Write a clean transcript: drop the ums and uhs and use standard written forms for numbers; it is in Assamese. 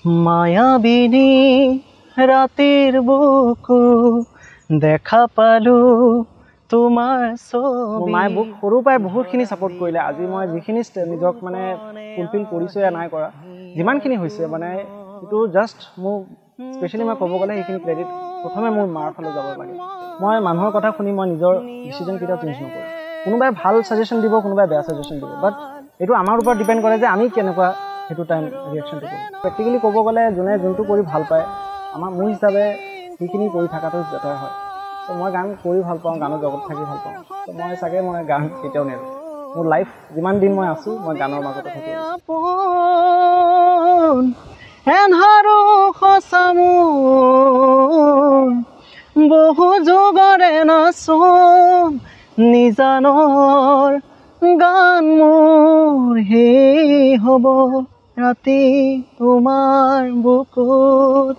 মায়াবিনী ৰাতিৰ বুকু দেখা পালো তোমাৰ ছবি। মায়ে মোক সৰুৰ পৰাই বহুতখিনি ছাপোৰ্ট কৰিলে। আজি মই যিখিনি নিজক মানে ফুলফিল কৰিছোঁ या নাই কৰা, যিমানখিনি হৈছে মানে এইটো জাষ্ট মোক স্পেচিয়েলি মই ক'ব গ'লে সেইখিনি ক্ৰেডিট প্ৰথমে মোৰ মাৰ ফালে যাব লাগে। মই মানুহৰ কথা শুনি মই নিজৰ ডিচিজন কেতিয়াও চেঞ্জ নকৰোঁ। কোনোবাই ভাল ছাজেশ্যন দিব, কোনোবাই বেয়া ছাজেশ্যন দিব, বাট এইটো আমাৰ ওপৰত ডিপেণ্ড কৰে যে আমি কেনেকুৱা সেইটো টাইম ৰিয়েকশ্যনটো কৰোঁ। প্ৰেক্টিকেলি ক'ব গ'লে যোনে যোনটো কৰি ভাল পায়, মোৰ হিচাপে সেইখিনি কৰি থকাটো বেটাৰ হয়। ত' মই গান কৰি ভাল পাওঁ, গানৰ জগত থাকি ভাল পাওঁ। ত' মই চাগে মই গান কেতিয়াও নেৰোঁ। মোৰ লাইফ যিমান দিন মই আছোঁ, মই গানৰ মাজতে থাকিম। এন্ধাৰো সঁচা মোৰ বহু যুগৰে নাচোন নিজানৰ গান মোৰ হে হ'ব ৰাতি তোমাৰ বুকুত